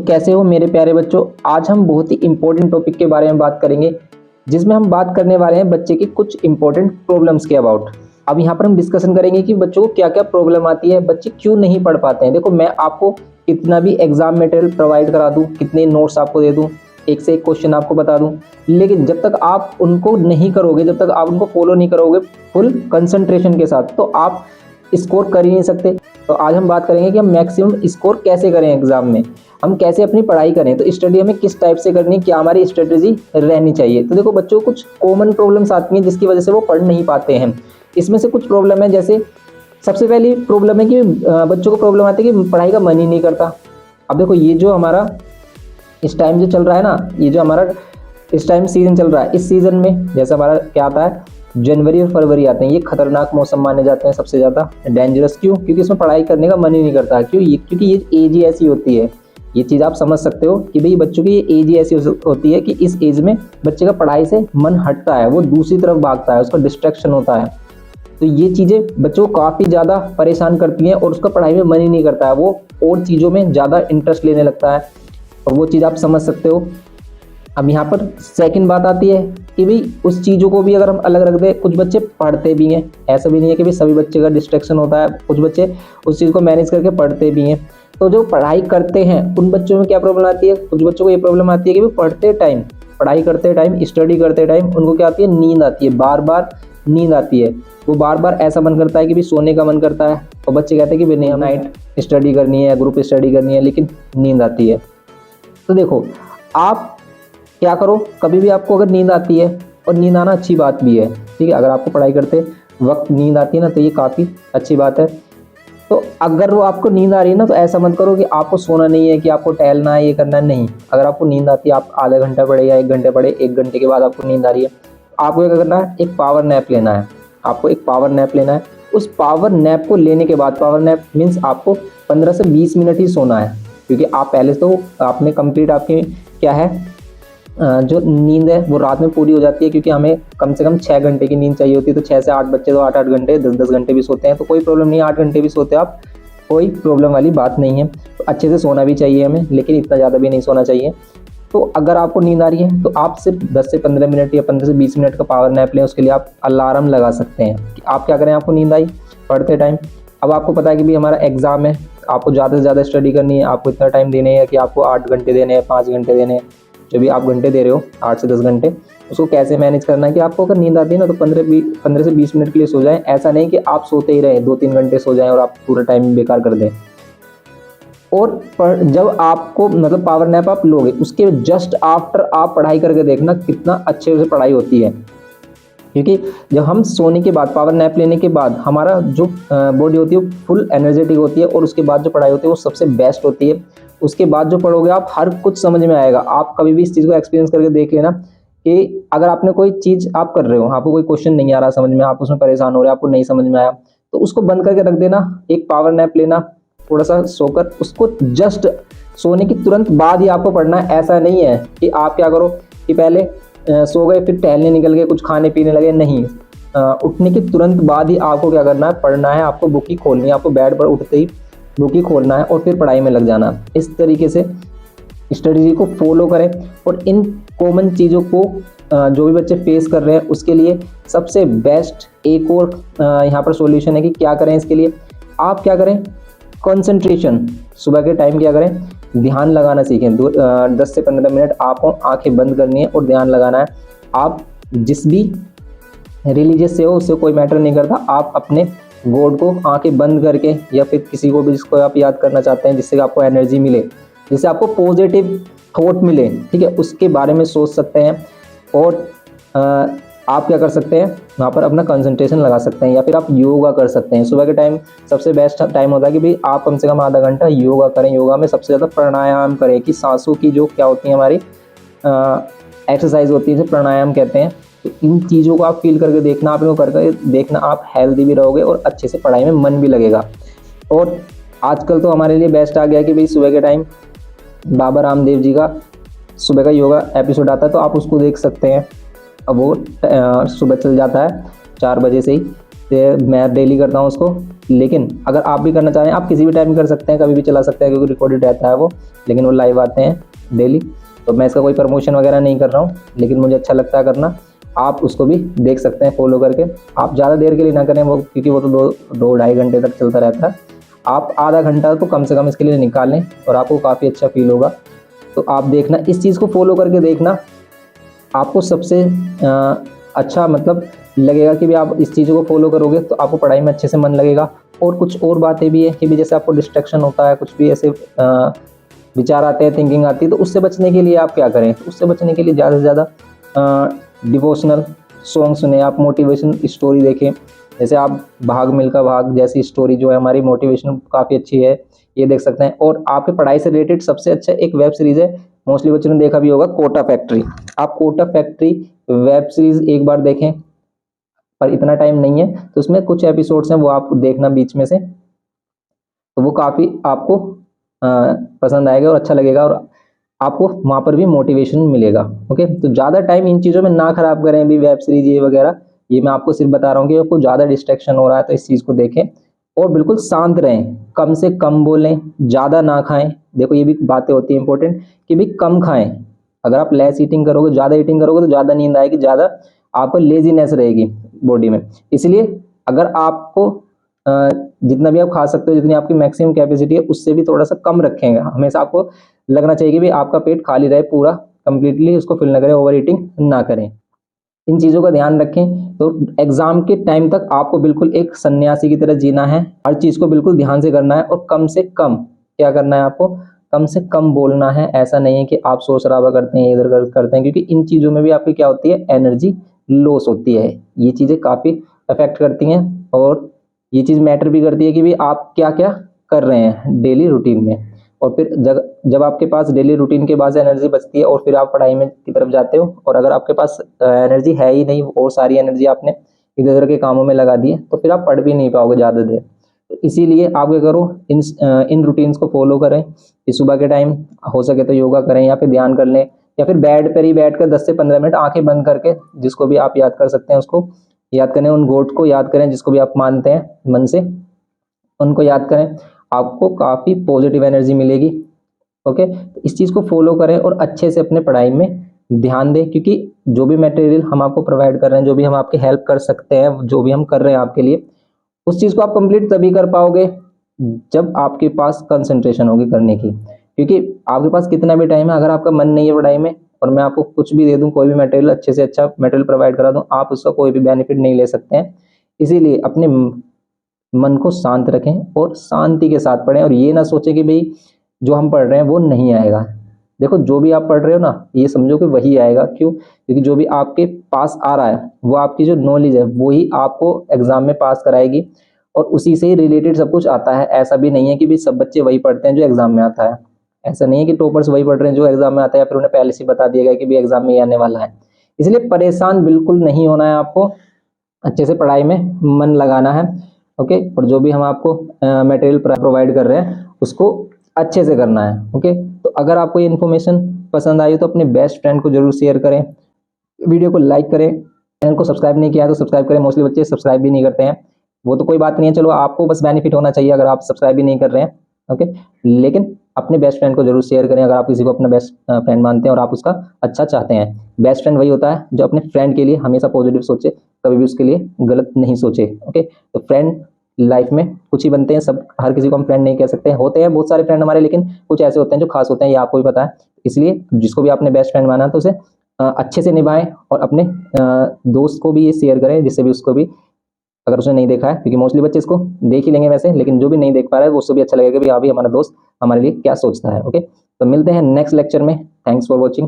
कैसे हो मेरे प्यारे बच्चों। आज हम बहुत ही इंपॉर्टेंट टॉपिक के बारे में बात करेंगे, जिसमें हम बात करने वाले हैं बच्चे की कुछ इंपॉर्टेंट प्रॉब्लम्स के अबाउट। अब यहाँ पर हम डिस्कशन करेंगे कि बच्चों को क्या क्या प्रॉब्लम आती है, बच्चे क्यों नहीं पढ़ पाते हैं। देखो, मैं आपको कितना भी एग्जाम मटेरियल प्रोवाइड करा दूँ, कितने नोट्स आपको दे दूँ, एक से एक क्वेश्चन आपको बता दूँ, लेकिन जब तक आप उनको नहीं करोगे, जब तक आप उनको फॉलो नहीं करोगे फुल कंसंट्रेशन के साथ, तो आप स्कोर कर ही नहीं सकते। तो आज हम बात करेंगे कि हम मैक्सिमम स्कोर कैसे करें एग्जाम में, हम कैसे अपनी पढ़ाई करें, तो स्टडी हमें किस टाइप से करनी है, क्या हमारी स्ट्रेटेजी रहनी चाहिए। तो देखो बच्चों को कुछ कॉमन प्रॉब्लम्स आती हैं जिसकी वजह से वो पढ़ नहीं पाते हैं। इसमें से कुछ प्रॉब्लम है, जैसे सबसे पहली प्रॉब्लम है कि बच्चों को प्रॉब्लम आती है कि पढ़ाई का मन ही नहीं करता। अब देखो, ये जो हमारा इस टाइम जो चल रहा है ना, ये जो हमारा इस टाइम सीजन चल रहा है, इस सीजन में जैसे हमारा क्या आता है, जनवरी और फरवरी आते हैं, ये खतरनाक मौसम माने जाते हैं, सबसे ज़्यादा डेंजरस। क्यों? क्योंकि इसमें पढ़ाई करने का मन ही नहीं करता। क्योंकि ये एज ही ऐसी होती है। ये चीज़ आप समझ सकते हो कि भाई बच्चों की ये एज ही ऐसी होती है कि इस एज में बच्चे का पढ़ाई से मन हटता है, वो दूसरी तरफ भागता है, उसका डिस्ट्रैक्शन होता है। तो ये चीज़ें बच्चों को काफ़ी ज़्यादा परेशान करती हैं और उसका पढ़ाई में मन ही नहीं करता है, वो और चीज़ों में ज़्यादा इंटरेस्ट लेने लगता है, और वो चीज़ आप समझ सकते हो। अब यहाँ पर सेकंड बात आती है कि भाई उस चीज़ों को भी अगर हम अलग रख दें, कुछ बच्चे पढ़ते भी हैं, ऐसा भी नहीं है कि भाई सभी बच्चे का डिस्ट्रैक्शन होता है, कुछ बच्चे उस चीज़ को मैनेज करके पढ़ते भी हैं। तो जो पढ़ाई करते हैं उन बच्चों में क्या प्रॉब्लम आती है, कुछ बच्चों को ये प्रॉब्लम आती है कि भाई पढ़ते टाइम, पढ़ाई करते टाइम, स्टडी करते टाइम उनको क्या आती है, नींद आती है, बार बार नींद आती है। वो बार बार ऐसा मन करता है कि भाई सोने का मन करता है, और बच्चे कहते हैं कि भाई नहीं, नाइट स्टडी करनी है, ग्रुप स्टडी करनी है, लेकिन नींद आती है। तो देखो, आप क्या करो, कभी भी आपको अगर नींद आती है, और नींद आना अच्छी बात भी है, ठीक है, अगर आपको पढ़ाई करते वक्त नींद आती है ना, तो ये काफ़ी अच्छी बात है। तो अगर वो आपको नींद आ रही है ना, तो ऐसा मत करो कि आपको सोना नहीं है, कि आपको टहलना है, ये करना है, नहीं। अगर आपको नींद आती है, आप आधा घंटा पढ़े या 1 घंटे पढ़े, 1 घंटे के बाद आपको नींद आ रही है, आपको क्या करना है, एक पावर नैप लेना है। आपको एक पावर नैप लेना है। उस पावर नैप को लेने के बाद, पावर नैप मीन्स आपको 15 से 20 मिनट ही सोना है, क्योंकि आप पहले तो आपने कंप्लीट आपकी क्या है, जो नींद है वो रात में पूरी हो जाती है, क्योंकि हमें कम से कम 6 घंटे की नींद चाहिए होती है। तो 6 से 8 बच्चे तो 8-8 घंटे, 10-10 घंटे भी सोते हैं, तो कोई प्रॉब्लम नहीं है, 8 घंटे भी सोते आप, कोई प्रॉब्लम वाली बात नहीं है। तो अच्छे से सोना भी चाहिए हमें, लेकिन इतना ज़्यादा भी नहीं सोना चाहिए। तो अगर आपको नींद आ रही है, तो आप सिर्फ 10 से 15 मिनट या 15 से 20 मिनट का पावर नैप लें। उसके लिए आप अलार्म लगा सकते हैं कि आप क्या करें, आपको नींद आई पढ़ते टाइम, अब आपको पता है कि भाई हमारा एग्ज़ाम है, आपको ज़्यादा से ज़्यादा स्टडी करनी है, आपको इतना टाइम देने हैं कि आपको 8 घंटे देने हैं, 5 घंटे देने हैं, जो भी आप घंटे दे रहे हो, 8 से 10 घंटे, उसको कैसे मैनेज करना है कि आपको अगर नींद आती है ना, तो 15 से 20 मिनट के लिए सो जाएं। ऐसा नहीं कि आप सोते ही रहें, 2-3 घंटे सो जाएं और आप पूरा टाइम बेकार कर दें। और जब आपको मतलब पावर नैप आप लोगे, उसके जस्ट आफ्टर आप पढ़ाई करके देखना कितना अच्छे से पढ़ाई होती है। क्योंकि जब हम सोने के बाद, पावर नैप लेने के बाद, हमारा जो बॉडी होती है वो फुल एनर्जेटिक होती है, और उसके बाद जो पढ़ाई होती है वो सबसे बेस्ट होती है। उसके बाद जो पढ़ोगे आप, हर कुछ समझ में आएगा। आप कभी भी इस चीज़ को एक्सपीरियंस करके देख लेना कि अगर आपने कोई चीज़ आप कर रहे हो, आपको कोई क्वेश्चन नहीं आ रहा समझ में, आप उसमें परेशान हो रहे हैं, आपको नहीं समझ में आया, तो उसको बंद करके रख देना, एक पावर नैप लेना, थोड़ा सा सोकर, उसको जस्ट सोने की तुरंत बाद ही आपको पढ़ना है। ऐसा नहीं है कि आप क्या करो कि पहले सो गए, फिर टहलने निकल गए, कुछ खाने पीने लगे, नहीं। उठने के तुरंत बाद ही आपको क्या करना है, पढ़ना है। आपको बुक ही खोलनी है, आपको बेड पर उठते ही बुक ही खोलना है और फिर पढ़ाई में लग जाना। इस तरीके से स्ट्रेटजी को फॉलो करें। और इन कॉमन चीज़ों को जो भी बच्चे फेस कर रहे हैं, उसके लिए सबसे बेस्ट एक और यहाँ पर सॉल्यूशन है कि क्या करें। इसके लिए आप क्या करें, कंसंट्रेशन, सुबह के टाइम क्या करें, ध्यान लगाना सीखें। 10 से 15 मिनट आपको आंखें बंद करनी है और ध्यान लगाना है। आप जिस भी रिलीजियस से हो, उससे कोई मैटर नहीं करता, आप अपने गॉड को आंखें बंद करके, या फिर किसी को भी जिसको आप याद करना चाहते हैं, जिससे आपको एनर्जी मिले, जिससे आपको पॉजिटिव थॉट मिले, ठीक है, उसके बारे में सोच सकते हैं। और आप क्या कर सकते हैं, वहाँ पर अपना कंसंट्रेशन लगा सकते हैं, या फिर आप योगा कर सकते हैं। सुबह के टाइम सबसे बेस्ट टाइम होता है कि भाई आप कम से कम आधा घंटा योगा करें। योगा में सबसे ज़्यादा प्राणायाम करें, कि सांसों की जो क्या होती है हमारी एक्सरसाइज होती है, जिसे प्राणायाम कहते हैं। तो इन चीज़ों को आप फील करके देखना, आप इनको करके देखना, आप हेल्दी भी रहोगे और अच्छे से पढ़ाई में मन भी लगेगा। और आजकल तो हमारे लिए बेस्ट आ गया कि भाई सुबह के टाइम बाबा रामदेव जी का सुबह का योगा एपिसोड आता है, तो आप उसको देख सकते हैं। अब वो सुबह चल जाता है 4 बजे से ही, तो मैं डेली करता हूँ उसको। लेकिन अगर आप भी करना चाहें आप किसी भी टाइम कर सकते हैं, कभी भी चला सकते हैं क्योंकि रिकॉर्डेड रहता है वो, लेकिन वो लाइव आते हैं डेली। तो मैं इसका कोई प्रमोशन वगैरह नहीं कर रहा हूँ, लेकिन मुझे अच्छा लगता है करना। आप उसको भी देख सकते हैं फॉलो करके। आप ज़्यादा देर के लिए ना करें वो, क्योंकि वो तो 2-2.5 घंटे तक चलता रहता है। आप आधा घंटा तो कम से कम इसके लिए निकालें और आपको काफ़ी अच्छा फील होगा। तो आप देखना, इस चीज़ को फॉलो करके देखना, आपको सबसे अच्छा मतलब लगेगा कि भी आप इस चीज़ों को फॉलो करोगे तो आपको पढ़ाई में अच्छे से मन लगेगा। और कुछ और बातें भी है कि भी जैसे आपको डिस्ट्रैक्शन होता है, कुछ भी ऐसे विचार आते हैं, थिंकिंग आती है, तो उससे बचने के लिए आप क्या करें, तो उससे बचने के लिए ज़्यादा से ज़्यादा डिवोशनल सॉन्ग सुने, आप मोटिवेशन स्टोरी देखें। जैसे आप भाग मिल्खा भाग जैसी स्टोरी जो है हमारी मोटिवेशन काफ़ी अच्छी है, ये देख सकते हैं। और आपके पढ़ाई से रिलेटेड सबसे अच्छा एक वेब सीरीज़ है, मोस्टली बच्चों ने देखा भी होगा, कोटा फैक्ट्री। आप कोटा फैक्ट्री वेब सीरीज़ एक बार देखें, पर इतना टाइम नहीं है, तो उसमें कुछ एपिसोड्स हैं वो आप देखना बीच में से, तो वो काफ़ी आपको पसंद आएगा और अच्छा लगेगा, और आपको वहाँ पर भी मोटिवेशन मिलेगा। ओके, तो ज़्यादा टाइम इन चीज़ों में ना खराब करें, भी वेब सीरीज ये वगैरह, ये मैं आपको सिर्फ बता रहा हूँ कि आपको ज़्यादा डिस्ट्रैक्शन हो रहा है तो इस चीज़ को देखें। और बिल्कुल शांत रहें, कम से कम बोलें, ज़्यादा ना खाएं। देखो ये भी बातें होती हैं इंपॉर्टेंट कि भी कम खाएं। अगर आप लेस ईटिंग करोगे, ज़्यादा ईटिंग करोगे तो ज़्यादा नींद आएगी, ज़्यादा आपको लेजीनेस रहेगी बॉडी में। इसलिए अगर आपको जितना भी आप खा सकते हो, जितनी आपकी मैक्सिमम कैपेसिटी है, उससे भी थोड़ा सा कम रखेंगे। हमेशा आपको लगना चाहिए कि भी आपका पेट खाली रहे पूरा, कंप्लीटली उसको फिल ना करें, ओवर ईटिंग ना करें। इन चीज़ों का ध्यान रखें। तो एग्जाम के टाइम तक आपको बिल्कुल एक सन्यासी की तरह जीना है, हर चीज़ को बिल्कुल ध्यान से करना है, और कम से कम क्या करना है आपको, कम से कम बोलना है। ऐसा नहीं है कि आप शोर शराबा करते हैं, इधर करते हैं, क्योंकि इन चीज़ों में भी आपकी क्या होती है, एनर्जी लॉस होती है। ये चीज़ें काफ़ी अफेक्ट करती हैं, और ये चीज़ मैटर भी करती है कि भी आप क्या क्या कर रहे हैं डेली रूटीन में। और फिर जब आपके पास डेली रूटीन के बाद एनर्जी बचती है और फिर आप पढ़ाई में की तरफ जाते हो, और अगर आपके पास एनर्जी है ही नहीं और सारी एनर्जी आपने इधर उधर के कामों में लगा दी है, तो फिर आप पढ़ भी नहीं पाओगे ज़्यादा देर। तो इसीलिए आप क्या करो, इन रूटीन्स को फॉलो करें कि सुबह के टाइम हो सके तो योगा करें, या फिर ध्यान कर लें, या फिर बेड पर ही बैठ कर 10 से 15 मिनट आंखें बंद करके जिसको भी आप याद कर सकते हैं उसको याद करें, उन गॉड को याद करें जिसको भी आप मानते हैं मन से, उनको याद करें। आपको काफ़ी पॉजिटिव एनर्जी मिलेगी। ओके, तो इस चीज़ को फॉलो करें और अच्छे से अपने पढ़ाई में ध्यान दें, क्योंकि जो भी मटेरियल हम आपको प्रोवाइड कर रहे हैं, जो भी हम आपकी हेल्प कर सकते हैं, जो भी हम कर रहे हैं आपके लिए, उस चीज़ को आप कंप्लीट तभी कर पाओगे जब आपके पास कंसंट्रेशन होगी करने की। क्योंकि आपके पास कितना भी टाइम है, अगर आपका मन नहीं है पढ़ाई में और मैं आपको कुछ भी दे दूं, कोई भी मटेरियल अच्छे से अच्छा मटेरियल प्रोवाइड करा दूं, आप उसका कोई भी बेनिफिट नहीं ले सकते हैं। इसीलिए अपने मन को शांत रखें और शांति के साथ पढ़ें, और ये ना सोचें कि भाई जो हम पढ़ रहे हैं वो नहीं आएगा। देखो जो भी आप पढ़ रहे हो ना, ये समझो कि वही आएगा। क्यों? क्योंकि जो भी आपके पास आ रहा है वो आपकी जो नॉलेज है वो ही आपको एग्जाम में पास कराएगी, और उसी से ही रिलेटेड सब कुछ आता है। ऐसा भी नहीं है कि भी सब बच्चे वही पढ़ते हैं जो एग्जाम में आता है। ऐसा नहीं है कि टॉपर्स वही पढ़ रहे हैं जो एग्जाम में आता है, या फिर उन्हें पहले से बता दिया गया कि भी एग्जाम में ये आने वाला है। इसलिए परेशान बिल्कुल नहीं होना है आपको, अच्छे से पढ़ाई में मन लगाना है। ओके, और जो भी हम आपको मटेरियल प्रोवाइड कर रहे हैं उसको अच्छे से करना है। ओके, तो अगर आपको ये इन्फॉर्मेशन पसंद आई तो अपने बेस्ट फ्रेंड को जरूर शेयर करें, वीडियो को लाइक करें, चैनल को सब्सक्राइब नहीं किया है तो सब्सक्राइब करें। मोस्टली बच्चे सब्सक्राइब भी नहीं करते हैं, वो तो कोई बात नहीं है, चलो आपको बस बेनिफिट होना चाहिए अगर आप सब्सक्राइब भी नहीं कर रहे हैं। ओके, लेकिन अपने बेस्ट फ्रेंड को जरूर शेयर करें अगर आप किसी को अपना बेस्ट फ्रेंड मानते हैं और आप उसका अच्छा चाहते हैं। बेस्ट फ्रेंड वही होता है जो अपने फ्रेंड के लिए हमेशा पॉजिटिव सोचे, कभी भी उसके लिए गलत नहीं सोचे। ओके, तो फ्रेंड लाइफ में कुछ ही बनते हैं, सब हर किसी को हम फ्रेंड नहीं कह सकते हैं। होते हैं बहुत सारे फ्रेंड हमारे, लेकिन कुछ ऐसे होते हैं जो खास होते हैं, ये आपको भी पता है। इसलिए जिसको भी आपने बेस्ट फ्रेंड माना तो उसे अच्छे से निभाएं, और अपने दोस्त को भी ये शेयर करें जिससे भी उसको भी, अगर उसने नहीं देखा है, क्योंकि मोस्टली बच्चे इसको देख ही लेंगे वैसे, लेकिन जो भी नहीं देख पा रहा है वो उसको भी अच्छा लगेगा कि हाँ भी हमारा दोस्त हमारे लिए क्या सोचता है। ओके, तो मिलते हैं नेक्स्ट लेक्चर में। Thanks for watching.